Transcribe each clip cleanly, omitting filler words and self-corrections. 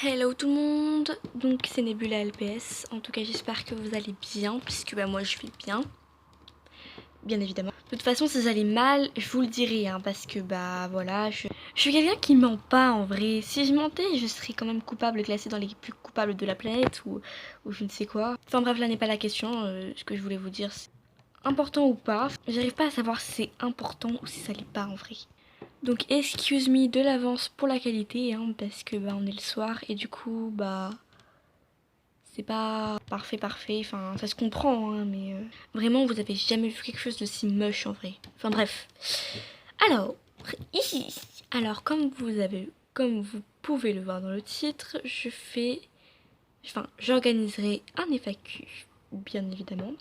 Hello tout le monde, donc c'est Nebula LPS, en tout cas j'espère que vous allez bien, puisque moi je vais bien évidemment. De toute façon si vous allez mal, je vous le dirai, parce que voilà, je suis quelqu'un qui ment pas en vrai. Si je mentais, je serais quand même coupable, classée dans les plus coupables de la planète, ou je ne sais quoi. Enfin bref, là n'est pas la question, ce que je voulais vous dire c'est important ou pas. J'arrive pas à savoir si c'est important ou si ça l'est pas en vrai. Donc excuse me de l'avance pour la qualité, parce que on est le soir et du coup c'est pas parfait, enfin ça se comprend, mais vraiment vous avez jamais vu quelque chose de si moche en vrai. Enfin bref. Alors, ici, alors comme vous pouvez le voir dans le titre, j'organiserai un FAQ, bien évidemment,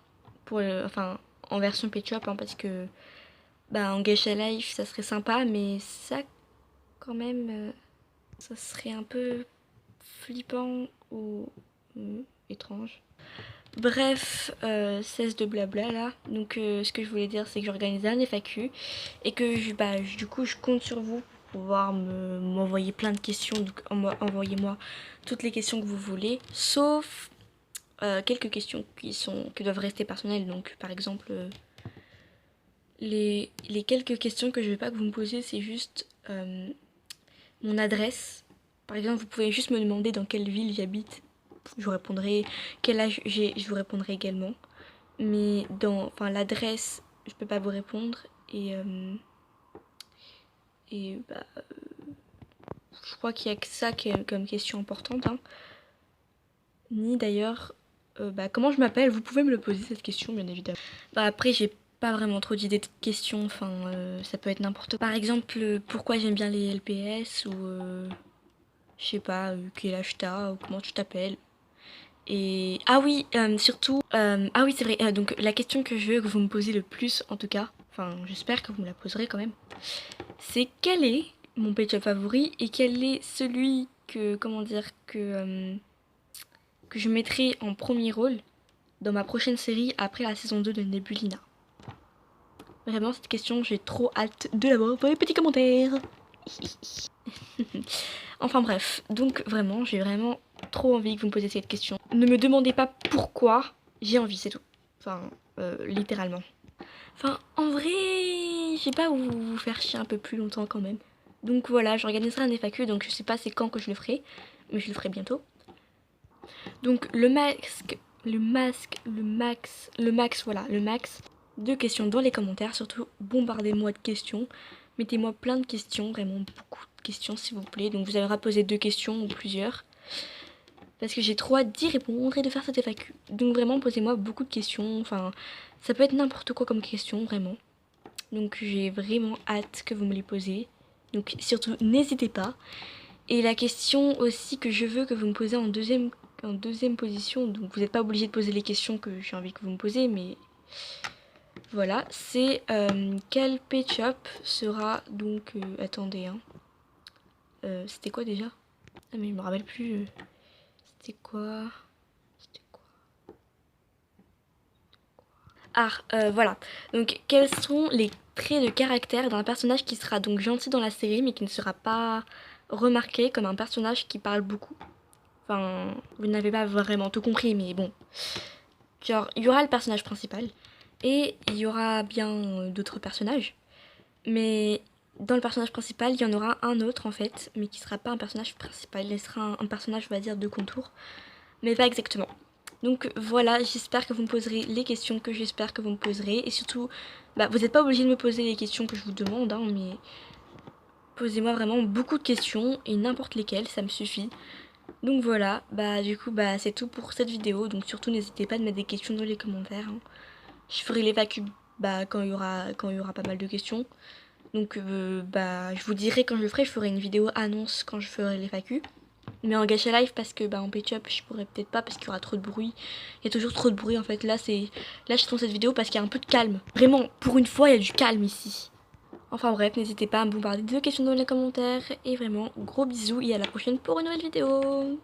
en version Petshop, parce que en Geisha Life ça serait sympa, mais ça quand même, ça serait un peu flippant ou étrange. Bref, cesse de blabla là. Donc ce que je voulais dire c'est que j'organise un FAQ et que du coup je compte sur vous pour pouvoir m'envoyer plein de questions. Donc envoyez-moi toutes les questions que vous voulez, sauf quelques questions qui doivent rester personnelles. Donc par exemple les quelques questions que je veux pas que vous me posiez, c'est juste mon adresse. Par exemple, vous pouvez juste me demander dans quelle ville j'habite. Je vous répondrai quel âge j'ai, je vous répondrai également. Mais l'adresse, je peux pas vous répondre. Et je crois qu'il y a que ça qui est comme question importante. Ni d'ailleurs, comment je m'appelle. Vous pouvez me le poser cette question, bien évidemment. Après, j'ai pas vraiment trop d'idées de questions. Ça peut être n'importe quoi. Par exemple, pourquoi j'aime bien les LPS ou je sais pas, quel âge t'as ou comment tu t'appelles. Et surtout, ah oui c'est vrai, donc la question que je veux que vous me posez le plus en tout cas, j'espère que vous me la poserez quand même, c'est quel est mon pet-shop favori et quel est celui que je mettrai en premier rôle dans ma prochaine série après la saison 2 de Nebulina. Vraiment cette question j'ai trop hâte de la voir dans les petits commentaires. Enfin bref, donc vraiment, j'ai vraiment trop envie que vous me posiez cette question. Ne me demandez pas pourquoi, j'ai envie, c'est tout. Littéralement. En vrai, j'ai pas vous faire chier un peu plus longtemps quand même. Donc voilà, j'organiserai un FAQ, donc je sais pas c'est quand que je le ferai, mais je le ferai bientôt. Donc le max de questions dans les commentaires, surtout bombardez-moi de questions. Mettez-moi plein de questions, vraiment beaucoup de questions s'il vous plaît. Donc vous avez à poser 2 questions ou plusieurs. Parce que j'ai trop hâte d'y répondre et de faire cette FAQ. Donc vraiment posez-moi beaucoup de questions. Ça peut être n'importe quoi comme question, vraiment. Donc j'ai vraiment hâte que vous me les posez. Donc surtout n'hésitez pas. Et la question aussi que je veux que vous me posez en deuxième position, donc vous n'êtes pas obligé de poser les questions que j'ai envie que vous me posez, mais voilà, c'est quel pet shop sera donc... attendez, c'était quoi déjà? Ah mais je me rappelle plus. C'était quoi? Voilà. Donc quels sont les traits de caractère d'un personnage qui sera donc gentil dans la série mais qui ne sera pas remarqué comme un personnage qui parle beaucoup? Vous n'avez pas vraiment tout compris, mais bon. Genre, il y aura le personnage principal et il y aura bien d'autres personnages. Mais dans le personnage principal, il y en aura un autre en fait, mais qui sera pas un personnage principal. Il sera un personnage, on va dire, de contour, mais pas exactement. Donc voilà, j'espère que vous me poserez les questions que j'espère que vous me poserez. Et surtout, vous n'êtes pas obligé de me poser les questions que je vous demande, mais posez-moi vraiment beaucoup de questions et n'importe lesquelles, ça me suffit. Donc voilà, du coup c'est tout pour cette vidéo. Donc surtout n'hésitez pas à mettre des questions dans les commentaires. Je ferai les vacuums quand il y aura pas mal de questions. Donc je vous dirai quand je le ferai, je ferai une vidéo annonce quand je ferai les FAQ. Mais en gacha live parce que en Petshop je pourrais peut-être pas parce qu'il y aura trop de bruit. Il y a toujours trop de bruit en fait. Là je tourne cette vidéo parce qu'il y a un peu de calme. Vraiment, pour une fois il y a du calme ici. Enfin bref, n'hésitez pas à me bombarder de questions dans les commentaires. Et vraiment, gros bisous et à la prochaine pour une nouvelle vidéo.